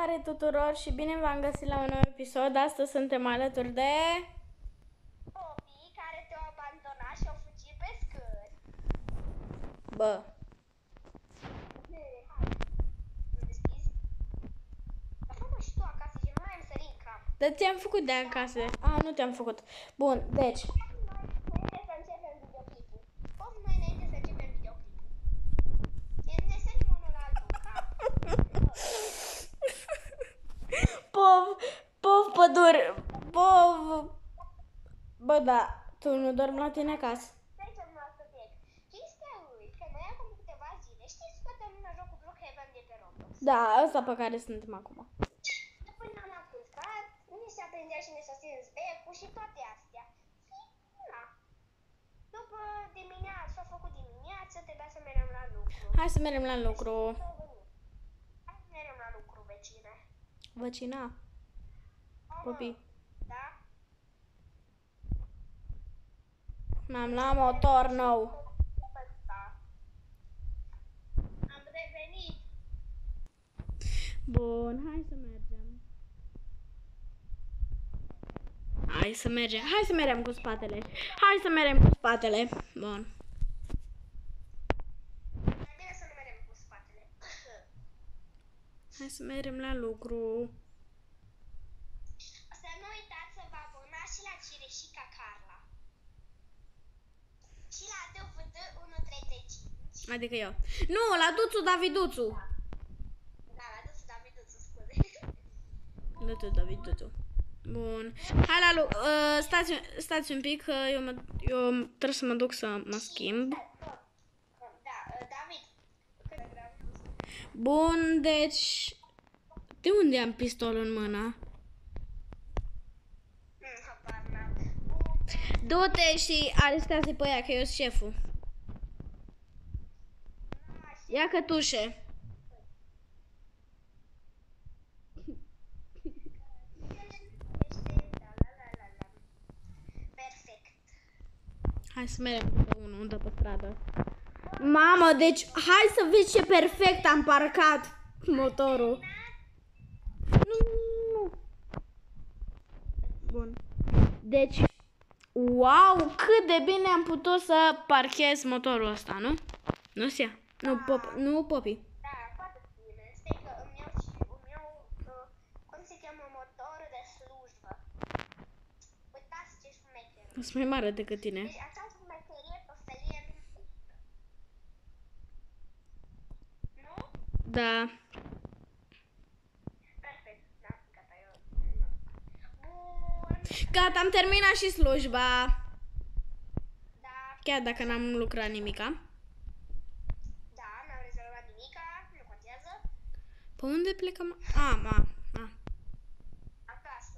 Salutare tuturor și bine v-am găsit la un nou episod. Astăzi suntem alături de Poppy, care te-au abandonat și au fugit pe scări. Bă, Hai, nu deschizi? Dar fă-mă și tu acasă și nu mai am sărit în cap. dar ți-am făcut de acasă. Nu te-am făcut. Bun, deci Înainte să începem videoclipul. Poppy, mai înainte să începem videoclipul. Ne sărim unul la altul în cap. Pov pădure. Pov. Bă, da, tu nu dormi la tine acasă. Trecem la subiect. Chestia lui, că noi acum câteva zile, știi, scoatem jocul Brookhaven de pe Roblox. Da, ăsta pe care suntem acum. După ne-am apucat, ni se aprindea și ne s-a stins becul și toate astea. Și, na. După dimineață, s-a făcut dimineață, trebuia să mergem la lucru. Hai să mergem la lucru. Hai să mergem la lucru, vecine. Văcina. Poppy. Da? M-am luat motor nou. Ăsta. Am revenit. Bun, hai să mergem. Hai să mergem cu spatele. Hai să mergem cu spatele. Bun. Mai bine să nu mergem cu spatele. Hai să mergem la lucru. Să nu uitați să vă abonați și la Cireșica Carla. Și la DVD 135. Adică eu. Nu, la Duțu Daviduțu. Da, la Duțu Daviduțu, scuze. Duțu Daviduțu. Bun. Hai la lucru. Stați un pic că eu trebuie să mă duc să mă schimb. Da, David. Bun, deci... De unde am pistolul în mână? Habar n-am. Du-te și arestează pe ea, că eu sunt șeful. Ia cătușe. Perfect. Hai să mergem pe unul de pe stradă. Mamă, deci hai să vezi ce perfect am parcat motorul. Nu. Bun. Deci, wow, cât de bine am putut să parchez motorul ăsta, nu? Nu Sia. Nu Poppy. Da, foarte bine. Stai că îmi iau, cum se cheamă, motorul de slujbă. Uitați ce șmecher. Sunt mai mare decât tine. Deci această șmecherie o să iei nu? Da. Perfect. Da, gata, eu. Bun. Gata, am terminat și slujba. Da, Chiar dacă n-am lucrat nimica. da, n-am rezolvat nimica, nu contează. Pe unde plecăm? Acasă.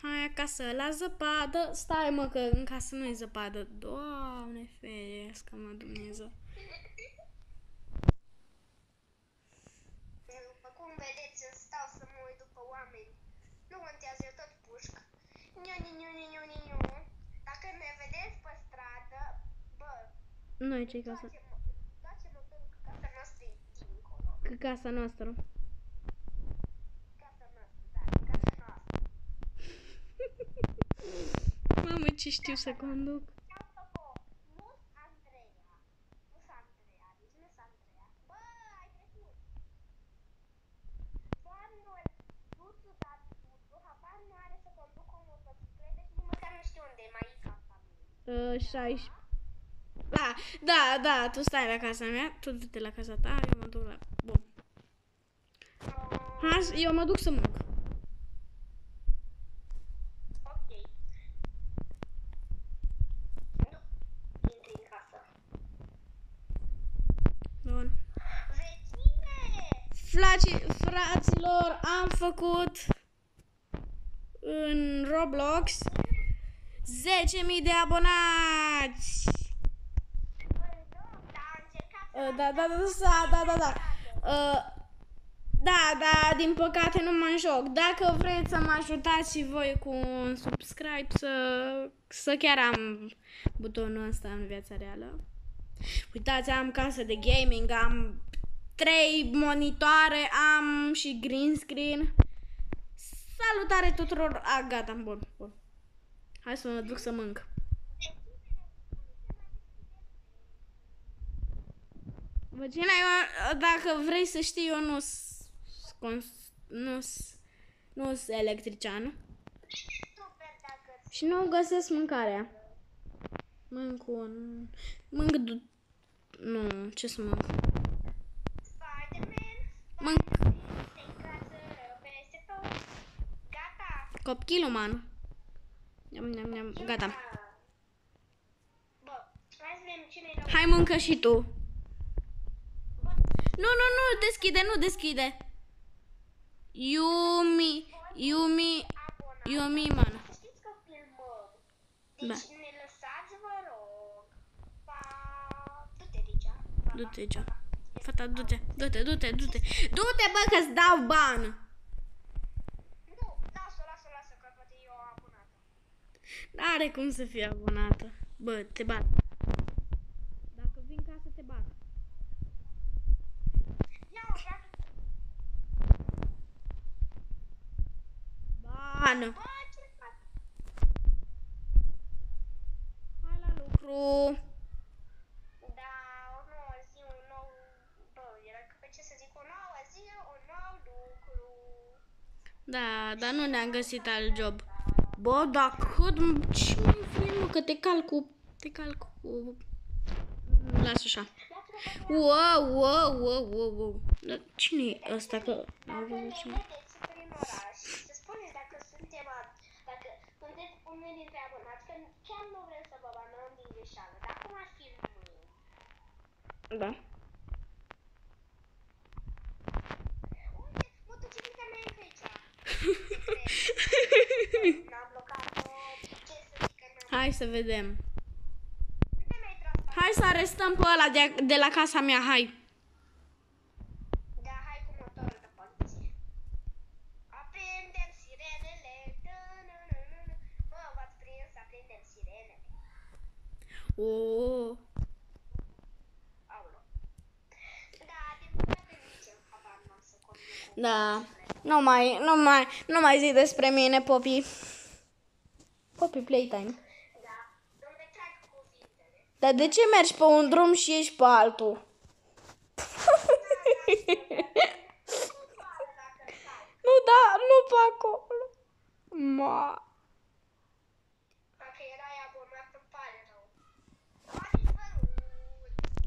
Hai acasă, la zăpadă. Stai mă, că în casă nu e zăpadă. Doamne ferească, mă Dumnezeu. După cum vedeți, îmi stau să mă uit după oameni. Nu contează, eu tot pușc. Niu. Dacă ne vedeți pe stradă, bă, Noi ce casă? dați motorul că casa noastră e dincolo. Că casa noastră. Casa noastră, da, casa noastră. Mamă, ce știu să conduc. Nu-s Andreea. Deci nu-s Andreea. Bă, ai trecut. Doamnul Duțu, dar Duțu, habar nu are să conducă o motocicletă și nici măcar nu știu unde e maica familiei. 16. Da, tu stai la casa mea, tu du-te la casa ta, eu mă duc la... Bun. Hai, eu mă duc să munc. Ok. Nu, intri în casă. Bun. Vecine! Fraților, am făcut în Roblox 10.000 de abonați. Da, din păcate nu mă joc. Dacă vreți să mă ajutați și voi cu un subscribe, să chiar am butonul ăsta în viața reală. Uitați, am casă de gaming, am 3 monitoare, am și green screen. Salutare tuturor. Gata, bun. Hai să mă duc să mânc. Vagina, dacă vrei să știi, eu nu sunt electrician. Și nu găsesc mâncarea. Nu, ce să mânc? Mânc. Copchilul, man. Gata. Hai, mâncă și tu. Nu, nu deschide. Yumi, man. Știți că filmăm. Deci ne lăsați, vă rog. Du-te de aici. Fata, du-te. Du-te, bă, că-ți dau ban. Nu, lasă, că poate eu abonată. N-are cum să fie abonată. Bă, te bat. Dacă vin ca să te bat. Ban. Bă, ce fac? Hai la lucru. Da, o nouă zi, un nou... Bă, era pe ce să zic, o nouă zi, un nou lucru. Da, dar nu ne-am găsit alt job. Bă, dar cât... Ce mai vrei, mă, că te calc cu... Lasă așa. Wow. Dar cine e ăsta? Că... Dacă ne vedeți prin oraș, să spuneți dacă sunteți unul dintre abonați, că chiar nu vrem să vă banăm din greșeală, dar cum ar fi mâine? Da. Unde? Motocicleta mea e pe aici. N-am blocat-o, ce să zic că n-am... Hai să vedem. Unde mi-ai tras? Hai să arestăm pe ăla de la casa mea, hai. Da, hai cu motorul de poliție. Aprindem sirenele. Bă, v-ați prins, aprindem sirenele. Aolo. Da, din păcate nici eu habar n-am să conduc. Da. Nu mai zi despre mine, Poppy. Poppy Playtime. Da, nu ne trag cuvintele. Dar de ce mergi pe un drum și ești pe altul? Nu pe acolo. Dacă erai abonat, îmi pare rău. A dispărut.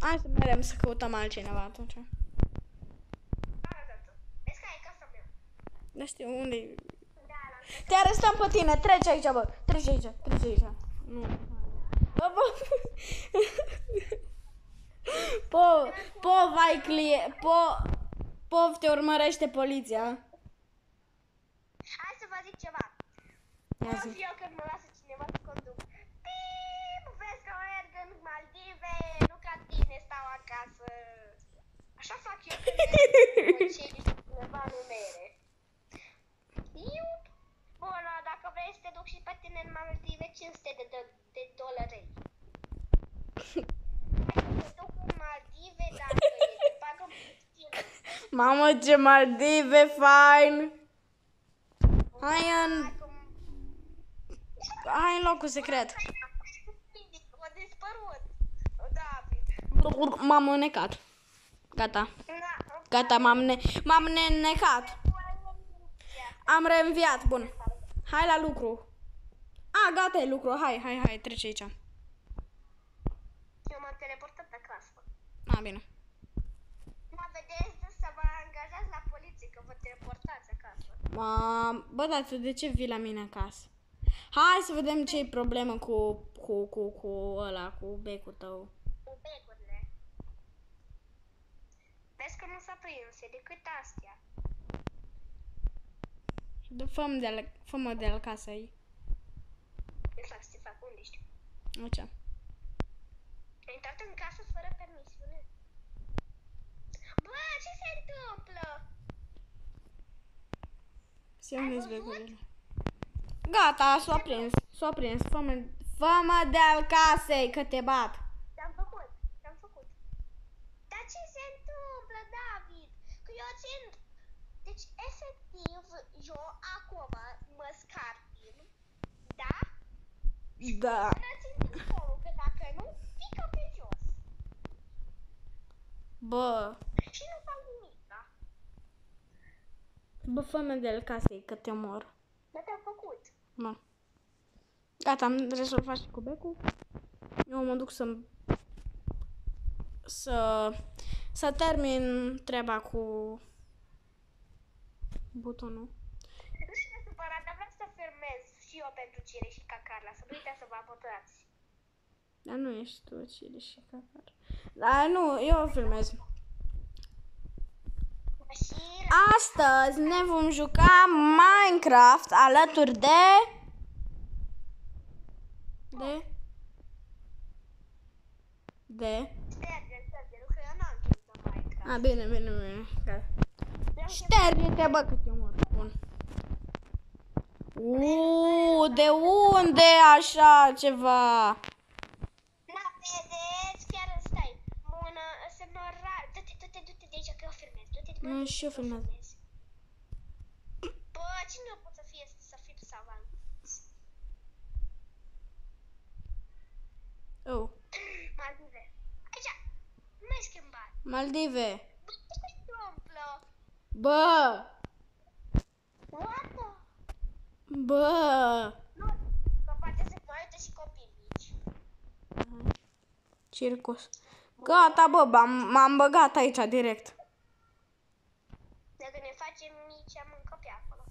Hai să mergem să căutăm altcineva atunci. Arată-tu. Vezi că e casa mea. Nu știu unde e. Da, l-am Te arestăm pe tine, treci aici, bă. Treci aici. Nu. Bă. Pov, te urmărește poliția. Hai să vă zic ceva. Ia zi. Eu când mă lasă cineva să conduc. Pip, vezi că merg în Maldive, nu ca tine stau acasă. Așa fac eu când merg cu cei cineva nu mere. Iup. Bun, dacă vrei să te duc și pe tine în Maldive, 500 de dolari. Dacă te duc în Maldive, dacă te pagă puțin. Mamă, ce Maldive, fain. Hai în locul secret. A dispărut. David. M-am înnecat. Gata, m-am înnecat. Am reînviat, bun. Hai la lucru. Gata, e lucru. Hai, trece aici. Eu m-am teleportat acasă. Bine. Mă vedeți să vă angajați la poliție, că vă teleportați acasă. Bă, dar tu de ce vii la mine acasă? Hai să vedem ce e problemă cu ăla, cu becul tău. Cu becurile. Vezi că nu s-a prins, e decât astea. Fă-mă de la casa ei. Exact, ce fac, unde știu. Așa. Ai intrat în casă fără permisiune. Bă, ce se întâmplă? Ai văzut? Gata, s-a prins. Fă-mă de-al casei, că te bat. Te-am făcut. Dar ce se întâmplă, David? Deci, efectiv, eu acum mă scarpin, da? Da. Până țin telefonul, că dacă nu, pică pe jos. Bă. Și nu fac nimic, da? Bă, fă-mi de el casei, că te omor. Dar te-am făcut. Bă. Gata, am rezolvat și cu becul. Eu mă duc să termin treaba cu butonul. Nu știu de supărat, dar vreau să filmez și eu pentru Cire și Cacarla, să nu uitați să vă abonați. Dar nu ești tu, Cire și Cacar. Dar nu, eu filmez. Și Astăzi ne vom juca Minecraft alături de... șterge-l, că eu n-am timp să Minecraft. A, bine. Șterge-te, bă, că te omor. Bun. De unde așa ceva? Na, vedeți, chiar stai. Bună, semnora, du-te de aici că eu filmez. Du-te de Nu, și eu filmez. Bă, cine nu pot să fie savant? Oh, Maldive. Aici, nu mai schimbat. Maldive. Bă, ce se întâmplă? Bă! What the? Bă! Nu, că poate se mai uită și copii mici. Circus. Gata, bă, m-am băgat aici direct. Dacă ne facem mici, am încă pe acolo.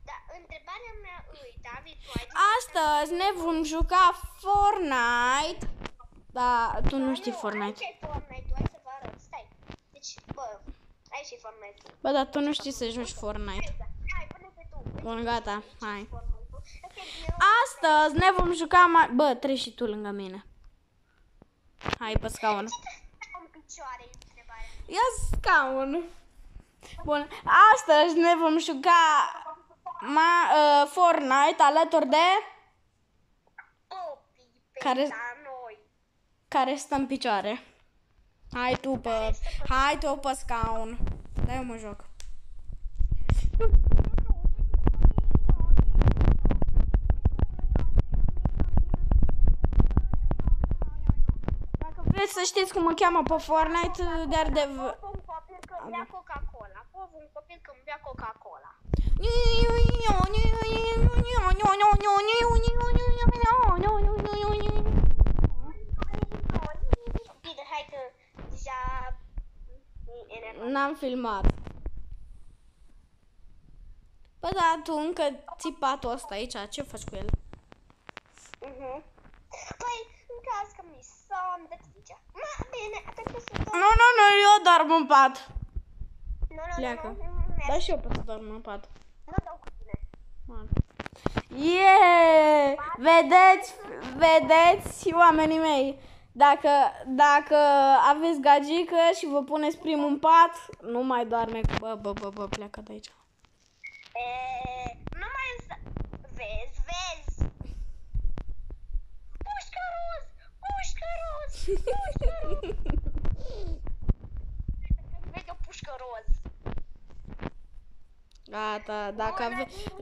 Dar întrebarea mea îi, David, tu ai... Astăzi ne vom juca Fortnite. Da, tu nu știi Fortnite. Aici e Fortnite, hai să vă arăt. Stai. Deci, bă, aici e Fortnite. Bă, dar tu nu știi să joci Fortnite. Hai, pune-te tu. Bun, gata, hai. Fortnite-ul. Astăzi ne vom juca Bă, treci și tu lângă mine. Hai pe scaun. Ce te stai în picioare, e întrebarea mea. Ia scaun. Bun, astăzi ne vom juca Fortnite alături de Popii pe Care- noi. care stă în picioare. Hai tu pe scaun. Da, eu mă joc. Dacă vreți să știți cum mă cheamă pe Fortnite, dar de... Povă un copil când bea Coca-Cola. Povă un copil când bea Coca-Cola. Bine, hai că deja e enervat. N-am filmat. Bă, da, tu încă ții patul ăsta aici, ce faci cu el? Păi, în caz că mi somn, de zice. Bine, pentru să dorm. Nu, eu dorm în pat. Nu, Pleacă. nu, Da, și eu pot să dorm în pat. nu dau cu tine. Yeah! Vedeți, oamenii mei, dacă aveți gagică și vă puneți primul în pat, nu mai doarme cu... Bă, pleacă de aici. Nu mai vezi. Pușcă roz. Vezi o pușcă roz. Gata,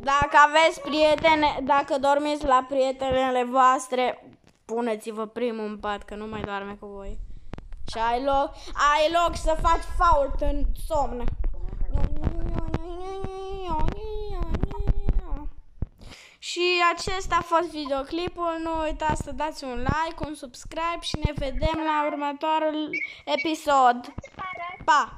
dacă aveți prietene, dacă dormiți la prietenele voastre, puneți-vă primul în pat, că nu mai doarme cu voi. Și ai loc să faci fault în somn. Și acesta a fost videoclipul. Nu uitați să dați un like, un subscribe și ne vedem la următorul episod. Pa!